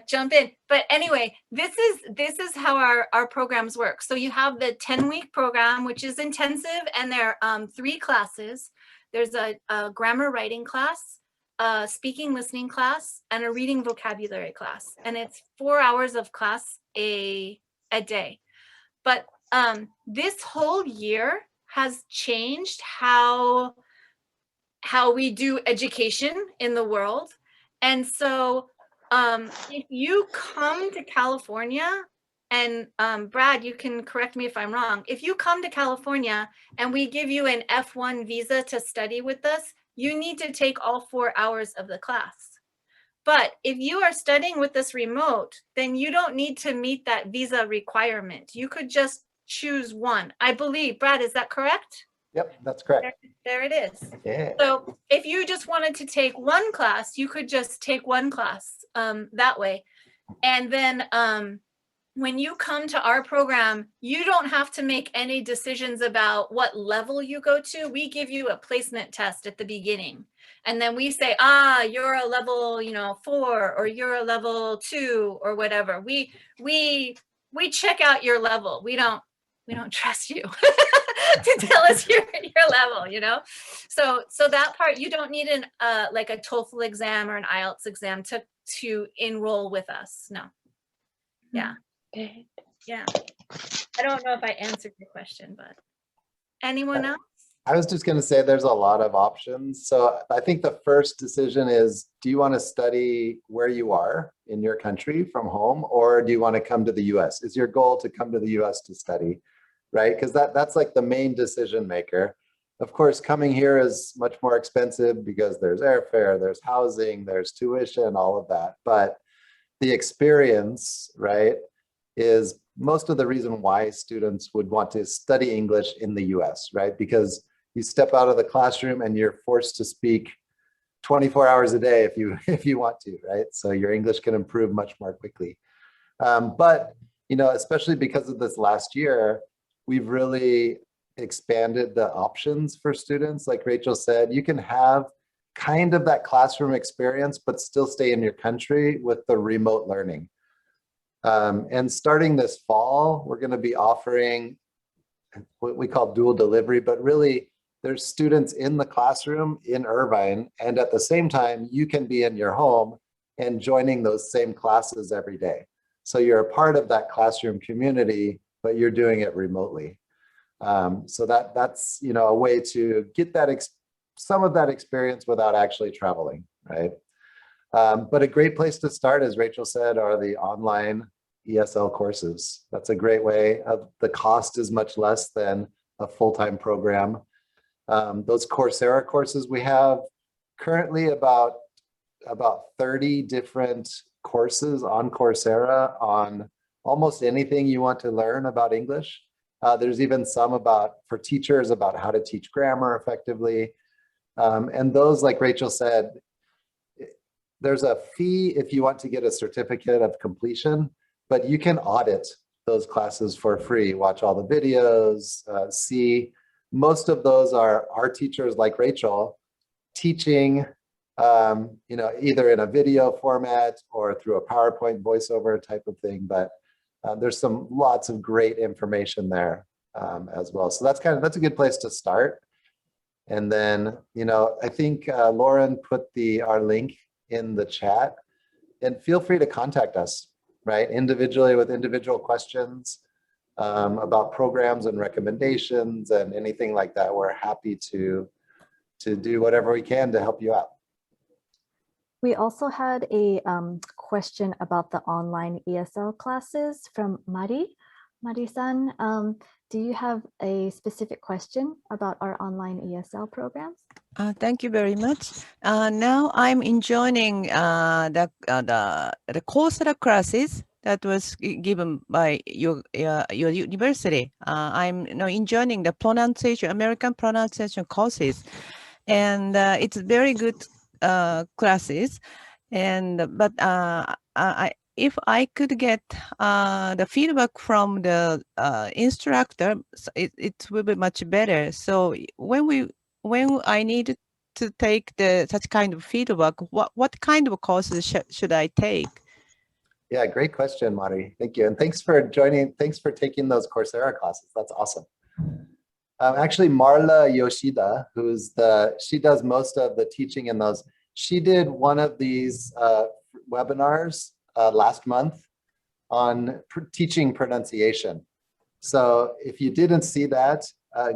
jump in. But anyway, this is how our programs work. So you have the 10-week program, which is intensive, and there are 3 classes. There's a grammar writing class, a speaking listening class, and a reading vocabulary class. And it's 4 hours of class a day. But this whole year has changed how we do education in the world. And so if you come to California, and Brad, you can correct me if I'm wrong, if you come to California and we give you an F1 visa to study with us, you need to take all 4 hours of the class. But if you are studying with us remote, then you don't need to meet that visa requirement. You could just choose one. I believe, Brad, is that correct? Yep, that's correct. There it is. Yeah. So if you just wanted to take one class, you could just take one class that way. And then when you come to our program, you don't have to make any decisions about what level you go to. We give you a placement test at the beginning. And then we say, you're a level, 4, or you're a level 2, or whatever. We check out your level. We don't trust you to tell us your level, So that part, you don't need an like a TOEFL exam or an IELTS exam to enroll with us. No. Yeah. Yeah. I don't know if I answered your question, but anyone else? I was just going to say there's a lot of options. So I think the first decision is, do you want to study where you are in your country from home, or do you want to come to the US? Is your goal to come to the US to study, right? Because that's like the main decision maker. Of course, coming here is much more expensive because there's airfare, there's housing, there's tuition, all of that. But the experience, right, is most of the reason why students would want to study English in the US, right? Because you step out of the classroom and you're forced to speak 24 hours a day if you want to, right? So your English can improve much more quickly. But, especially because of this last year, we've really expanded the options for students. Like Rachel said, you can have kind of that classroom experience, but still stay in your country with the remote learning. And starting this fall, we're going to be offering what we call dual delivery, but really there's students in the classroom in Irvine, and at the same time, you can be in your home and joining those same classes every day. So you're a part of that classroom community, but you're doing it remotely. So that's a way to get that some of that experience without actually traveling, right? But a great place to start, as Rachel said, are the online ESL courses. That's a great way. The cost is much less than a full-time program. Those Coursera courses, we have currently about 30 different courses on Coursera on almost anything you want to learn about English. There's even some for teachers about how to teach grammar effectively. And those, like Rachel said, there's a fee if you want to get a certificate of completion, but you can audit those classes for free, watch all the videos, see. Most of those are our teachers like Rachel teaching, either in a video format or through a PowerPoint voiceover type of thing, but there's lots of great information there as well. So that's a good place to start. And then, I think Lauren put our link in the chat, and feel free to contact us, right? Individually with individual questions about programs and recommendations and anything like that. We're happy to do whatever we can to help you out. We also had a question about the online ESL classes from Mari. Mari-san, do you have a specific question about our online ESL programs? Thank you very much. Now I'm enjoying the Coursera classes that was given by your university. I'm enjoying the pronunciation, American pronunciation courses, and it's very good classes. But if I could get the feedback from the instructor, it will be much better. So when I need to take such kind of feedback, what kind of courses should I take? Yeah, great question, Mari. Thank you. And thanks for joining. Thanks for taking those Coursera classes. That's awesome. Actually, Marla Yoshida, she does most of the teaching in those. She did one of these webinars last month on teaching pronunciation. So if you didn't see that,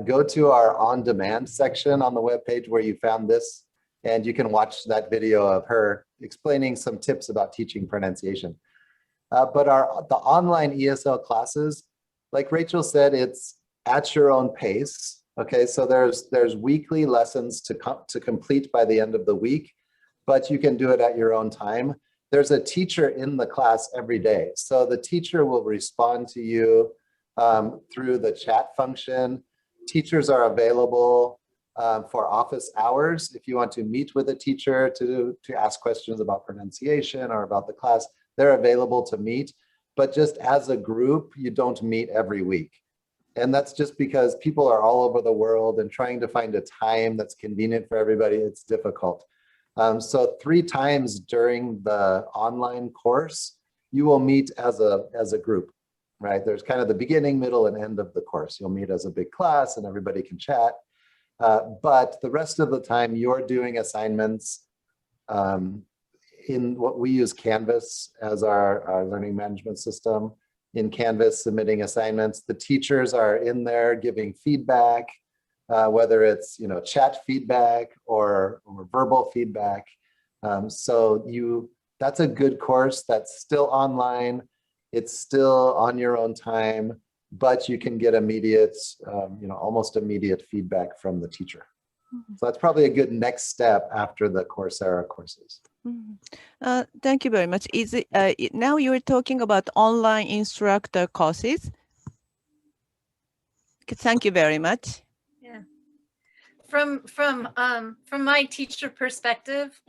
go to our on-demand section on the webpage where you found this, and you can watch that video of her explaining some tips about teaching pronunciation. But the online ESL classes, like Rachel said, it's at your own pace. Okay, so there's weekly lessons to complete by the end of the week, but you can do it at your own time. There's a teacher in the class every day. So the teacher will respond to you through the chat function. Teachers are available for office hours. If you want to meet with a teacher to ask questions about pronunciation or about the class, they're available to meet. But just as a group, you don't meet every week. And that's just because people are all over the world, and trying to find a time that's convenient for everybody, it's difficult. So 3 times during the online course, you will meet as a group, right? There's kind of the beginning, middle, and end of the course. You'll meet as a big class and everybody can chat. But the rest of the time you're doing assignments in what we use Canvas as our learning management system. In Canvas, submitting assignments. The teachers are in there giving feedback, whether it's chat feedback or verbal feedback. So that's a good course that's still online. It's still on your own time, but you can get immediate, almost immediate feedback from the teacher. So that's probably a good next step after the Coursera courses. Thank you very much. Is it now you're talking about online instructor courses? Thank you very much. Yeah. From my teacher perspective,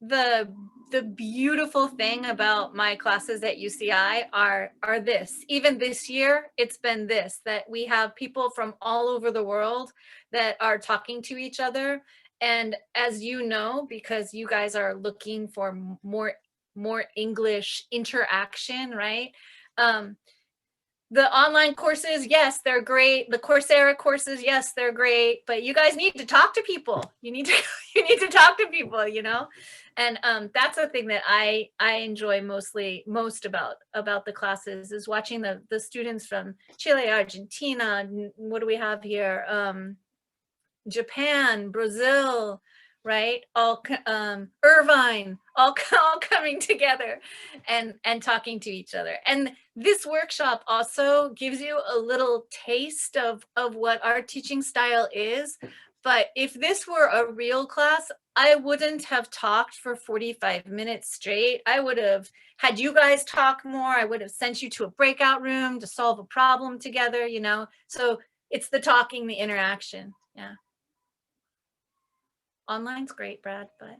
the beautiful thing about my classes at UCI are this. Even this year, it's been this, that we have people from all over the world that are talking to each other. And as you know, because you guys are looking for more English interaction, right? The online courses, yes, they're great. The Coursera courses, yes, they're great. But you guys need to talk to people. You need to talk to people, And that's the thing that I enjoy most about the classes, is watching the students from Chile, Argentina. What do we have here? Japan, Brazil, right? All Irvine, all coming together and talking to each other. And this workshop also gives you a little taste of what our teaching style is. But if this were a real class, I wouldn't have talked for 45 minutes straight. I would have had you guys talk more. I would have sent you to a breakout room to solve a problem together, So it's the talking, the interaction. Yeah. Online's great, Brad, but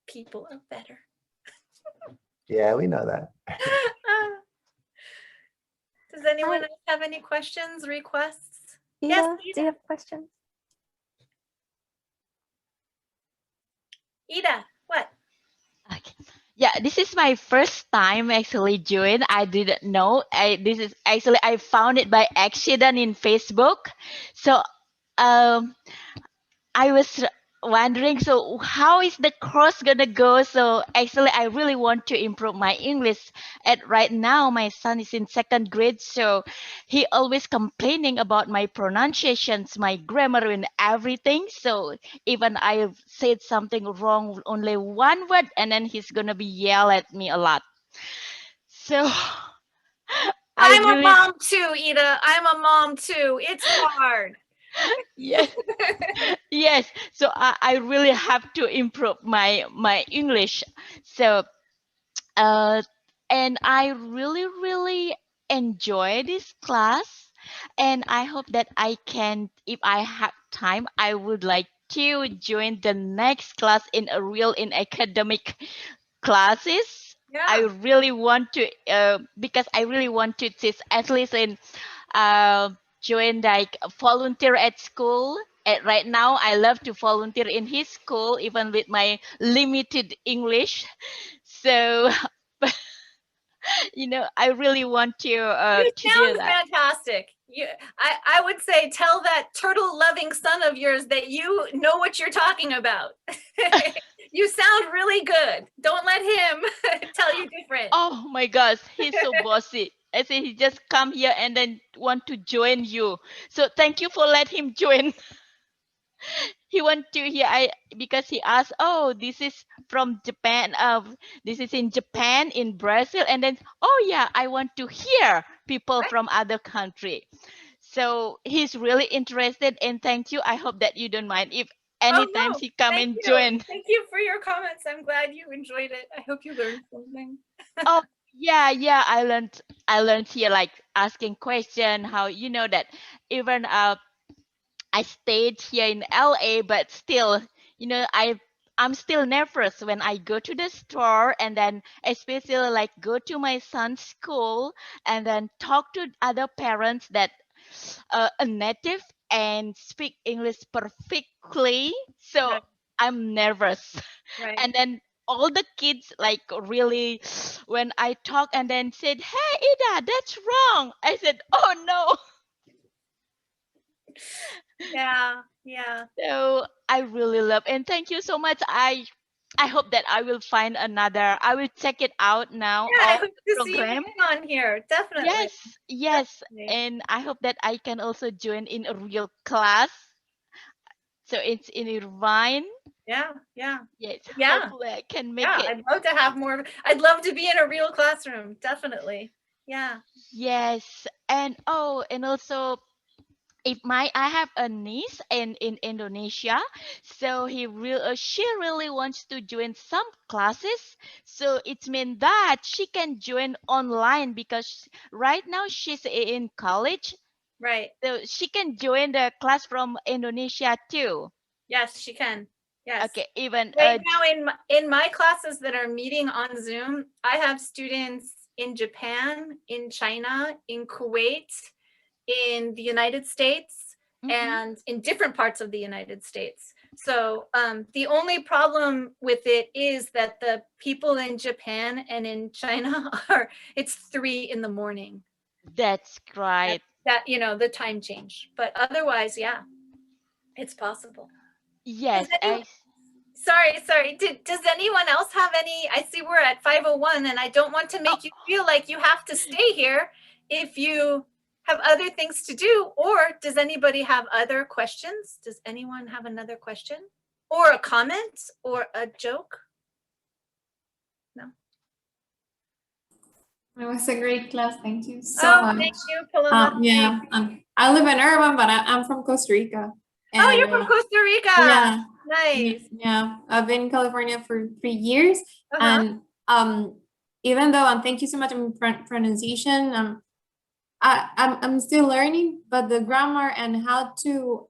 people are better. Yeah, we know that. Does anyone else have any questions, requests? Ida, Yes, do you have questions? Ida, what? Okay. Yeah, this is my first time actually join. I didn't know. I found it by accident in Facebook. So I was wondering, so how is the course gonna go? So actually, I really want to improve my English. At right now, my son is in second grade, so he always complaining about my pronunciations, my grammar, and everything. So even I said something wrong, only one word, and then he's gonna be yell at me a lot. So I'm a mom too, Ida. I'm a mom too. It's hard. Yes. Yes. So I really have to improve my English. So and I really enjoy this class, and I hope that I can, if I have time, I would like to join the next class in a real in academic classes. I really want to because I really want to teach at least in uh, join like volunteer at school. Right now, I love to volunteer in his school, even with my limited English. So, I really want to You do sound that. fantastic. I would say tell that turtle-loving son of yours that you know what you're talking about. You sound really good. Don't let him tell you different. Oh my gosh, he's so bossy. I say he just come here and then want to join you. So thank you for let him join. He want to hear because he asked, oh, this is from Japan. This is in Japan, in Brazil, and then yeah, I want to hear people from other country. So he's really interested, and thank you. I hope that you don't mind if anytime he come Thank and you. join. Thank you for your comments. I'm glad you enjoyed it. I hope you learned something. Oh yeah, I learned here like asking question, how that even I stayed here in LA, but still, I'm still nervous when I go to the store, and then especially like go to my son's school and then talk to other parents that a native and speak English perfectly. So I'm nervous. Right. And then all the kids like really when I talk and then said, "Hey Ida, that's wrong." I said, "Oh no." Yeah. So I really love, and thank you so much. I hope that I will find another. I will check it out now. Yeah, I All hope the to see you program. again on here. Definitely. Yes, Definitely. and I hope that I can also join in a real class. So it's in Irvine. Yeah. Yes, Yeah. hopefully I can make Yeah, it. I'd love to have more. I'd love to be in a real classroom. Definitely. Yeah. Yes, and also if I have a niece in Indonesia, so she really wants to join some classes. So it means that she can join online because right now she's in college. Right. So she can join the class from Indonesia too. Yes, she can. Yes. Okay, even Right now in my classes that are meeting on Zoom, I have students in Japan, in China, in Kuwait, in the United States, and in different parts of the United States. So the only problem with it is that the people in Japan and in China it's 3 in the morning. That's right. That the time change. But otherwise, yeah, it's possible. Yes. Sorry. Does anyone else have any? I see we're at 5:01, and I don't want to make you feel like you have to stay here if you have other things to do. Or does anybody have other questions? Does anyone have another question or a comment or a joke? No. It was a great class. Thank you so much. Thank you, Paloma. Yeah, I live in Urban, but I'm from Costa Rica. Oh, you're from Costa Rica. Yeah. Nice. Yeah, I've been in California for 3 years, and even though thank you so much on pronunciation, I'm still learning, but the grammar and how to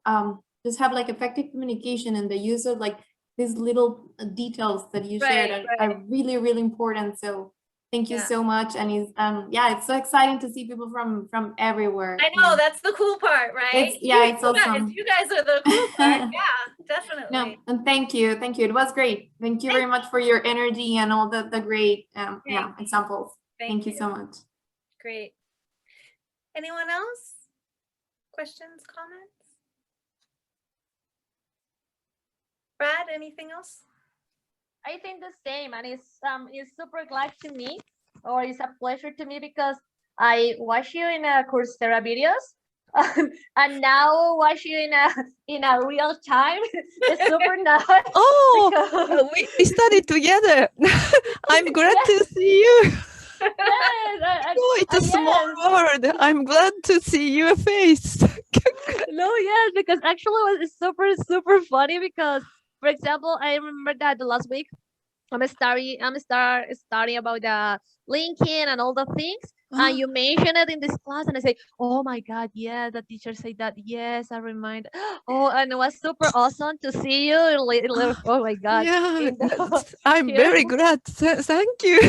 just have like effective communication and the use of like these little details that you shared are really important. So thank you so much, and it's so exciting to see people from everywhere. I know, that's the cool part, right? It's awesome. You guys are the cool part. Yeah, definitely. No, and thank you. It was great. Thank you very much for your energy and all the great examples. Thank you so much. Great. Anyone else? Questions, comments? add? Anything else? I think the same, and it's super glad to me, or it's a pleasure to me because I watch you in a Coursera videos, and now watch you in a real time. It's super nice. Oh, because- we studied together. I'm glad to see you. yes, Oh, it's a small world. I'm glad to see your face. no, yes, because actually it was super funny because, for example, I remember that the last week I'm studying about the linking and all the things. And you mentioned it in this class, and I say, "Oh my God, yeah!" The teacher said that. Yes, I remind. Oh, and it was super awesome to see you. Oh my God! Yeah, in the- I'm here. very glad. Thank you.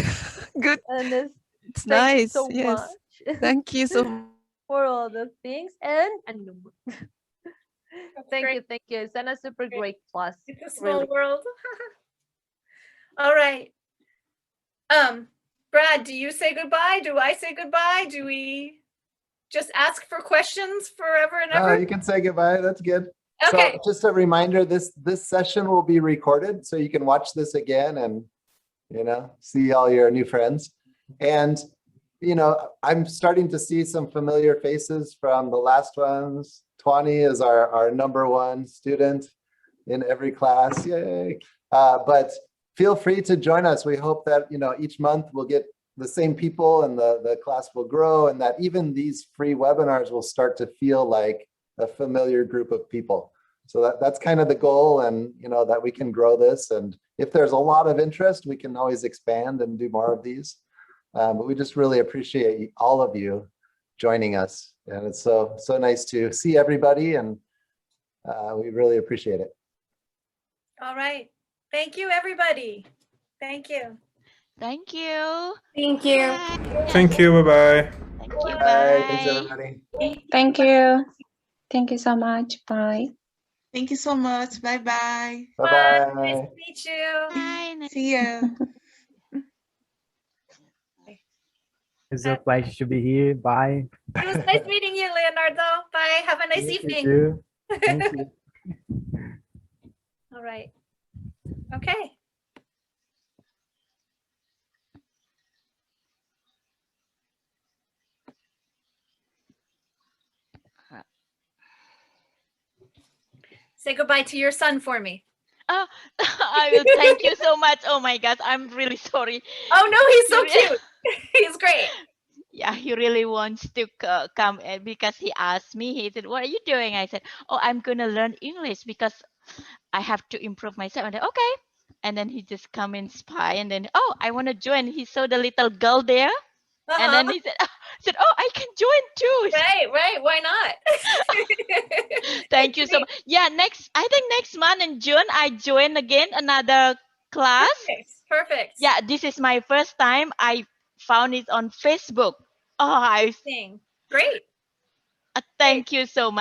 Good. And It's thank you nice. so Yes. much Thank you so much. for all the things and no more. Thank you. It's been a super great class. It's a small really. world. All right. Brad, do you say goodbye? Do I say goodbye? Do we just ask for questions forever and ever? You can say goodbye. That's good. Okay. So just a reminder, this session will be recorded, so you can watch this again and see all your new friends. And I'm starting to see some familiar faces from the last ones. Twani is our #1 student in every class. Yay! But feel free to join us. We hope that each month we'll get the same people and the class will grow, and that even these free webinars will start to feel like a familiar group of people. So that's kind of the goal, and that we can grow this. And if there's a lot of interest, we can always expand and do more of these. But we just really appreciate all of you joining us, and it's so nice to see everybody, and we really appreciate it. All right. Thank you, everybody. Thank you. Thank you. Thank you. Thank you. Bye-bye. Thank you. Bye. Thanks, Bye. everybody. Thank you. Thank you so much. Bye. Thank you so much. Bye-bye. Bye-bye. Nice to meet you. Bye. See you. It's a pleasure to be here. Bye. It was nice meeting you, Leonardo. Bye. Have a nice Yes, you evening. too. Thank you. All right. Okay. Say goodbye to your son for me. Oh, I will thank you so much. Oh my God, I'm really sorry. Oh no, he's so cute. He's great. Yeah, he really wants to come because he asked me. He said, "What are you doing?" I said, "Oh, I'm gonna learn English because I have to improve myself." And then, okay. And then he just come in spy, and then I want to join. He saw the little girl there, and then he said, "Oh, I can join too." Right. Why not? Thank you so much. Yeah, I think next month in June I join again another class. Perfect. Yeah, this is my first time. I found it on Facebook. Oh, Great. thank you so much.